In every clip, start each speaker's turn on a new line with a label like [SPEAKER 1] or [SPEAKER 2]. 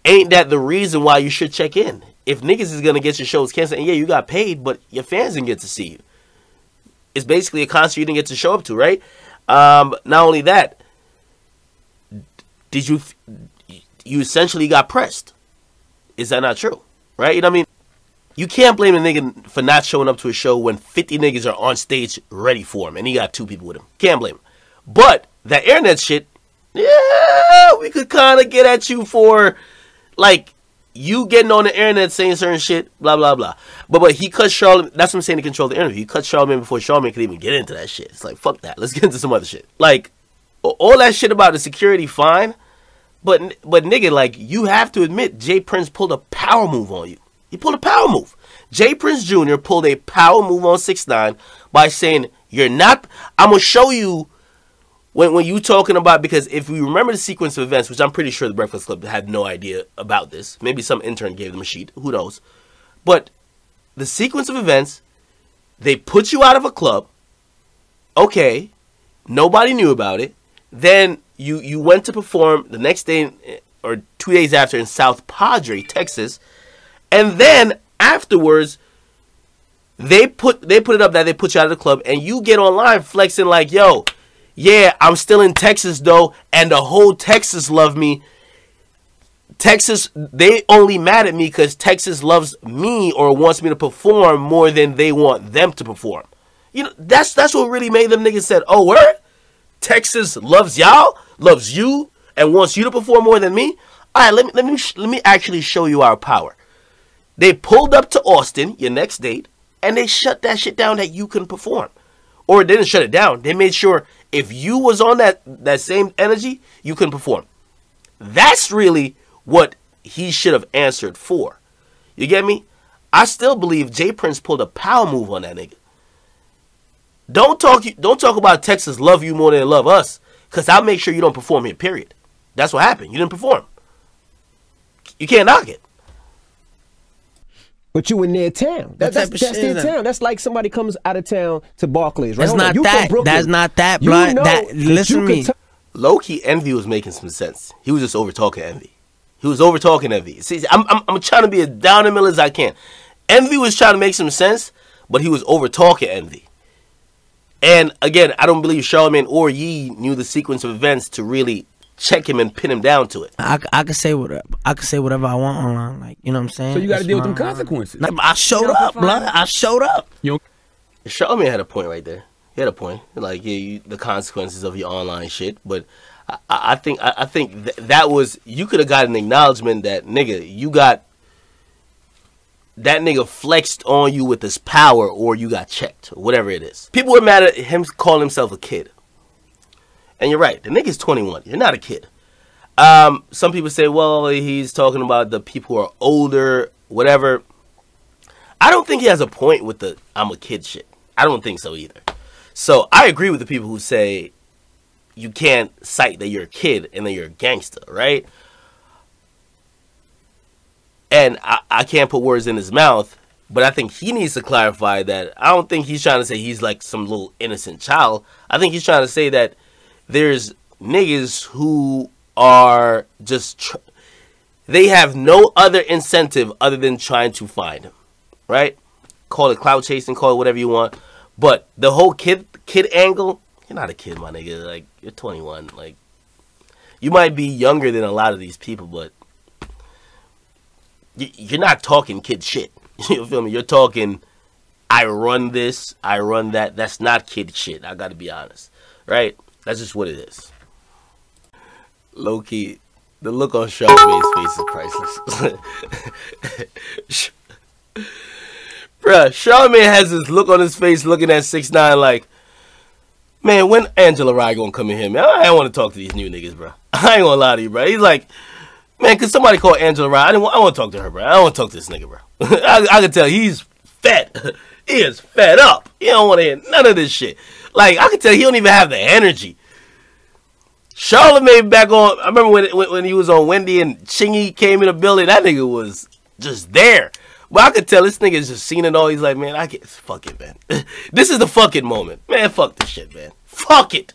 [SPEAKER 1] ain't that the reason why you should check in? If niggas is gonna get your shows canceled, and yeah, you got paid, but your fans didn't get to see you. It's basically a concert you didn't get to show up to, right? Not only that, did you essentially got pressed? Is that not true? Right? You know what I mean? You can't blame a nigga for not showing up to a show when 50 niggas are on stage ready for him, and he got 2 people with him. Can't blame him. But that internet shit, yeah, we could kind of get at you for, like, you getting on the internet saying certain shit, blah, blah, blah. But he cut Charlamagne. That's what I'm saying, to control the interview. He cut Charlamagne before Charlamagne could even get into that shit. It's like, fuck that. Let's get into some other shit. Like, all that shit about the security, fine. But nigga, like, you have to admit, Jay Prince pulled a power move on you. He pulled a power move. Jay Prince Jr. pulled a power move on 6ix9ine by saying, you're not, I'm going to show you when you talking about, because if we remember the sequence of events, which I'm pretty sure the Breakfast Club had no idea about this. Maybe some intern gave them a sheet. Who knows? But the sequence of events, they put you out of a club. Okay. Nobody knew about it. Then you went to perform the next day or 2 days after in South Padre, Texas. And then afterwards, they put it up that they put you out of the club, and you get online flexing like, yo, yeah, I'm still in Texas though, and the whole Texas love me. Texas, they only mad at me because Texas loves me or wants me to perform more than they want them to perform. You know, that's what really made them niggas said, oh, word? Texas loves y'all, loves you, and wants you to perform more than me? All right, let me actually show you our power. They pulled up to Austin, your next date, and they shut that shit down that you couldn't perform. Or they didn't shut it down. They made sure if you was on that same energy, you couldn't perform. That's really what he should have answered for. You get me? I still believe Jay Prince pulled a power move on that nigga. Don't talk about Texas love you more than they love us, because I'll make sure you don't perform here, period. That's what happened. You didn't perform. You can't knock it.
[SPEAKER 2] But you in their town. That's their town. That's like somebody comes out of town to Barclays, right? That's not that.
[SPEAKER 3] That's not that, blood. Listen to me.
[SPEAKER 1] Low-key, Envy was making some sense. He was just over-talking Envy. He was over-talking Envy. See, I'm trying to be as down the middle as I can. Envy was trying to make some sense, but he was over-talking Envy. And, again, I don't believe Charlamagne or Yee knew the sequence of events to really check him and pin him down to it.
[SPEAKER 3] I could say whatever I want online, like, you know what I'm saying?
[SPEAKER 4] So you got to deal with them consequences.
[SPEAKER 3] Like, I showed up, blood. I showed up.
[SPEAKER 1] Charlamagne had a point right there. He had a point, like, yeah, the consequences of your online shit. But I think that was, you could have got an acknowledgement that, nigga, you got, that nigga flexed on you with his power, or you got checked, or whatever it is. People were mad at him calling himself a kid. And you're right, the nigga's 21. You're not a kid. Some people say, well, he's talking about the people who are older, whatever. I don't think he has a point with the I'm a kid shit. I don't think so either. So I agree with the people who say you can't cite that you're a kid and that you're a gangster, right? And I can't put words in his mouth, but I think he needs to clarify that. I don't think he's trying to say he's like some little innocent child. I think he's trying to say that there's niggas who are just, they have no other incentive other than trying to find him, right? Call it clout chasing, call it whatever you want. But the whole kid angle, you're not a kid, my nigga. Like, you're 21. Like, you might be younger than a lot of these people, but you're not talking kid shit. You feel me? You're talking, I run this, I run that. That's not kid shit. I got to be honest, right? That's just what it is. Low-key, the look on Charlamagne's face is priceless. Bruh, Charlamagne has this look on his face looking at 6ix9ine like, man, when Angela Rye gonna come in here, man? I don't want to talk to these new niggas, bro. I ain't gonna lie to you, bro. He's like, man, could somebody call Angela Rye? I want to talk to her, bro. I don't want to talk to this nigga, bro. I can tell he's fed. He is fed up. He don't want to hear none of this shit. Like, I can tell he don't even have the energy. Charlamagne back on, I remember when he was on Wendy and Chingy came in the building, that nigga was just there. But I could tell this nigga's just seen it all. He's like, man, fuck it, man. This is the fucking moment. Man, fuck this shit, man. Fuck it.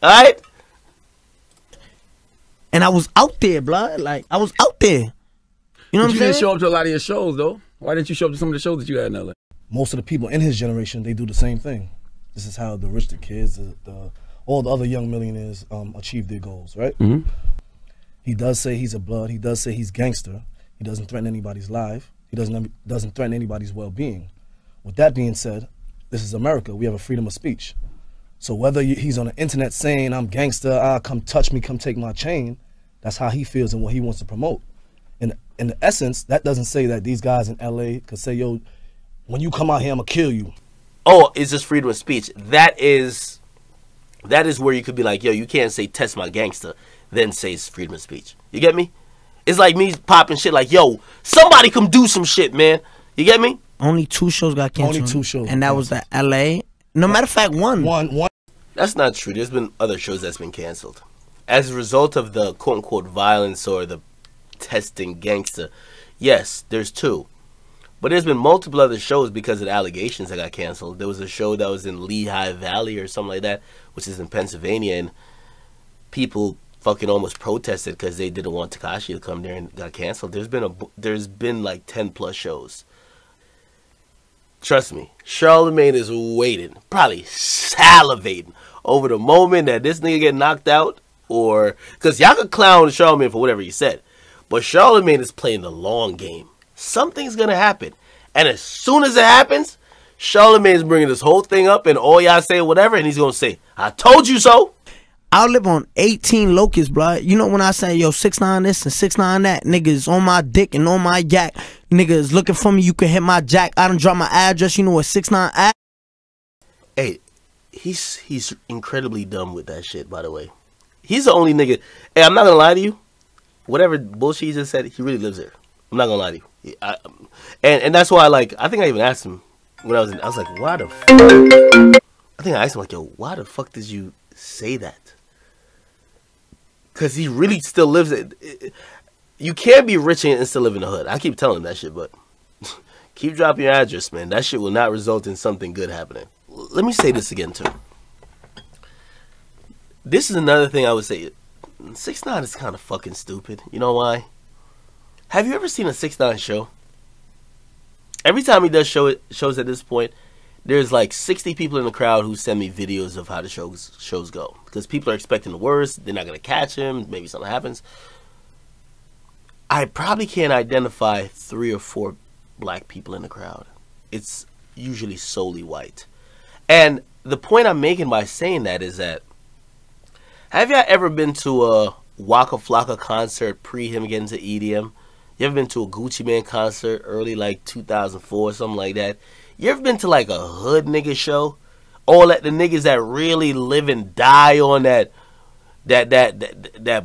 [SPEAKER 1] Alright?
[SPEAKER 3] And I was out there, blood. Like, I was out there. You know what I'm saying?
[SPEAKER 4] You didn't show up to a lot of your shows, though. Why didn't you show up to some of the shows that you had in LA?
[SPEAKER 5] Most of the people in his generation, they do the same thing. This is how the rich, the kids, all the other young millionaires achieve their goals, right?
[SPEAKER 4] Mm-hmm.
[SPEAKER 5] He does say he's a blood. He does say he's gangster. He doesn't threaten anybody's life. He doesn't threaten anybody's well-being. With that being said, this is America. We have a freedom of speech. So whether he's on the internet saying, I'm gangster, come touch me, come take my chain, that's how he feels and what he wants to promote. In the essence, that doesn't say that these guys in LA could say, yo, when you come out here, I'm going to kill you.
[SPEAKER 1] Oh, it's just freedom of speech. That is where you could be like, yo, you can't say test my gangster, then say it's freedom of speech. You get me? It's like me popping shit like, yo, somebody come do some shit, man. You get me?
[SPEAKER 3] Only 2 shows got canceled.
[SPEAKER 5] Only 2 shows.
[SPEAKER 3] And that was the LA. No matter of fact, one.
[SPEAKER 1] That's not true. There's been other shows that's been canceled. As a result of the quote-unquote violence or the testing gangster, yes, there's 2. But there's been multiple other shows because of the allegations that got canceled. There was a show that was in Lehigh Valley or something like that, which is in Pennsylvania, and people fucking almost protested because they didn't want Tekashi to come there and got canceled. There's been like 10+ shows. Trust me, Charlamagne is waiting, probably salivating over the moment that this nigga get knocked out, or because y'all could clown Charlamagne for whatever he said, but Charlamagne is playing the long game. Something's gonna happen, and as soon as it happens, Charlamagne is bringing this whole thing up, and all y'all say whatever, and he's gonna say, "I told you so."
[SPEAKER 3] I live on 18 locusts, bro. You know when I say, yo, 6ix9ine this and 6ix9ine that, niggas on my dick and on my yak. Niggas looking for me, you can hit my jack. I done drop my address, you know what 6ix9ine at?
[SPEAKER 1] Hey, he's incredibly dumb with that shit, by the way. He's the only nigga. Hey, I'm not gonna lie to you. Whatever bullshit he just said, he really lives there. I'm not gonna lie to you. And that's why, like, I think I even asked him when I was like, why the fuck? I think I asked him, like, yo, why the fuck did you say that? Because he really still lives it. You can't be rich and still live in the hood. I keep telling him that shit, but keep dropping your address, man. That shit will not result in something good happening. Let me say this again, too. This is another thing I would say. 6ix9ine is kind of fucking stupid. You know why? Have you ever seen a 6ix9ine show? Every time he does shows at this point, there's like 60 people in the crowd who send me videos of how the shows go. Because people are expecting the worst. They're not going to catch him. Maybe something happens. I probably can't identify 3 or 4 black people in the crowd. It's usually solely white. And the point I'm making by saying that is that, have y'all ever been to a Waka Flocka concert pre him getting to EDM? You ever been to a Gucci Mane concert early like 2004 or something like that? You ever been to like a hood nigga show? Or like the niggas that really live and die on that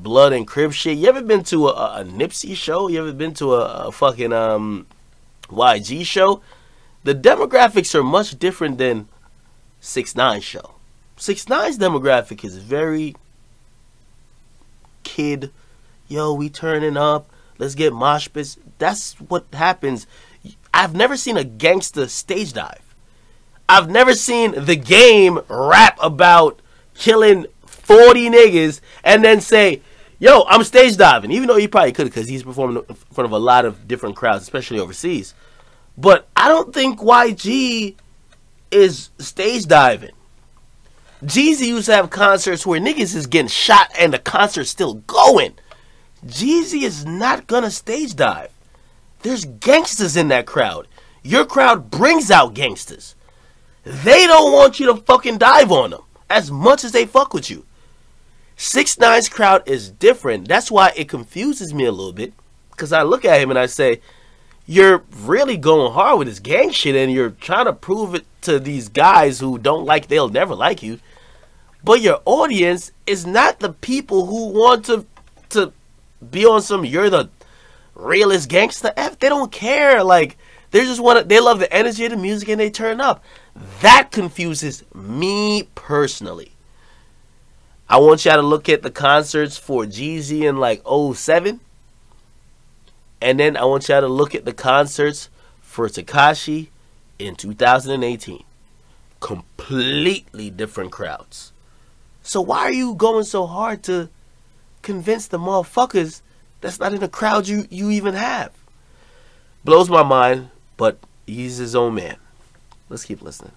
[SPEAKER 1] blood and crib shit? You ever been to a Nipsey show? You ever been to a fucking YG show? The demographics are much different than 6ix9ine show. 6ix9ine's demographic is very kid. Yo, we turning up. Let's get mosh pits. That's what happens. I've never seen a gangster stage dive. I've never seen The Game rap about killing 40 niggas and then say, yo, I'm stage diving. Even though he probably could because he's performing in front of a lot of different crowds, especially overseas. But I don't think YG is stage diving. Jeezy used to have concerts where niggas is getting shot and the concert's still going. Jeezy is not gonna stage dive. There's gangsters in that crowd. Your crowd brings out gangsters. They don't want you to fucking dive on them as much as they fuck with you. 6ix9ine's crowd is different. That's why it confuses me a little bit. Because I look at him and I say, you're really going hard with this gang shit and you're trying to prove it to these guys who don't like, they'll never like you. But your audience is not the people who want to be on some, you're the realest gangster. They don't care. Like, they just want to, they love the energy of the music and they turn up. That confuses me personally. I want y'all to look at the concerts for Jeezy in like 07. And then I want y'all to look at the concerts for Tekashi in 2018. Completely different crowds. So why are you going so hard to convince the motherfuckers that's not in the crowd you even have? Blows my mind, but he's his own man. Let's keep listening.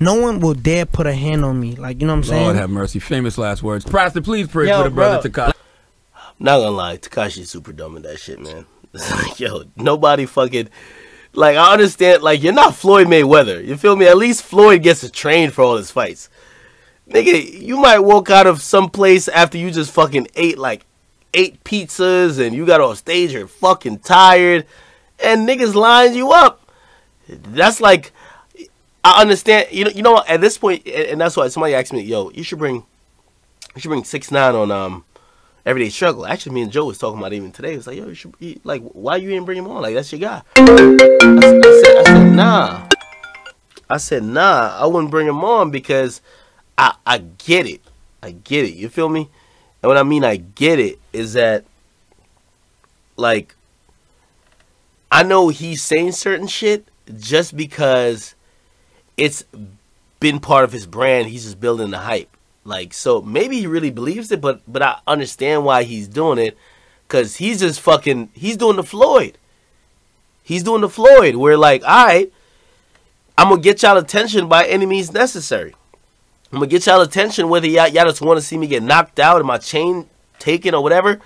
[SPEAKER 3] No one will dare put a hand on me. Like, you know what I'm saying?
[SPEAKER 4] Lord have mercy. Famous last words. Pastor, please pray
[SPEAKER 2] Yo,
[SPEAKER 4] for the brother Tekashi.
[SPEAKER 1] Not gonna lie, Tekashi's super dumb in that shit, man. Yo, nobody fucking... Like, I understand, like, you're not Floyd Mayweather. You feel me? At least Floyd gets to train for all his fights. Nigga, you might walk out of some place after you just fucking ate, like, 8 pizzas and you got on stage, you're fucking tired, and niggas line you up. That's like... I understand, you know, at this point, and that's why somebody asked me, yo, you should bring 6ix9ine on Everyday Struggle. Actually, me and Joe was talking about it even today. It was like, yo, like, why you ain't bring him on? Like, that's your guy. I said, nah. I said, nah, I wouldn't bring him on because I get it. I get it. You feel me? And what I mean I get it is that, like, I know he's saying certain shit just because it's been part of his brand. He's just building the hype. Like, so maybe he really believes it, but I understand why he's doing it. Because he's just fucking, he's doing the Floyd. He's doing the Floyd. Where like, all right, I'm going to get y'all attention by any means necessary. I'm going to get y'all attention whether y'all just want to see me get knocked out and my chain taken or whatever.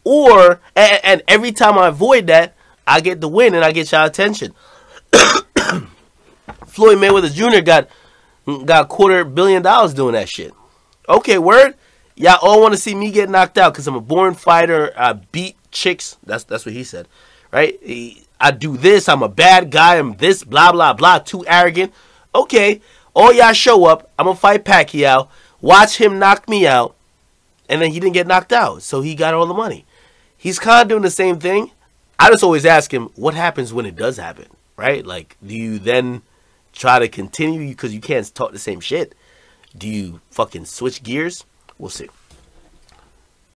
[SPEAKER 1] Or, and every time I avoid that, I get the win and I get y'all attention. Floyd Mayweather Jr. got $250 million doing that shit. Okay, word. Y'all all want to see me get knocked out because I'm a born fighter. I beat chicks. That's what he said, right? I do this. I'm a bad guy. I'm this. Blah blah blah. Too arrogant. Okay, all y'all show up. I'm gonna fight Pacquiao. Watch him knock me out, and then he didn't get knocked out, so he got all the money. He's kind of doing the same thing. I just always ask him, what happens when it does happen, right? Like, do you then try to continue because you can't talk the same shit? Do you fucking switch gears? We'll see.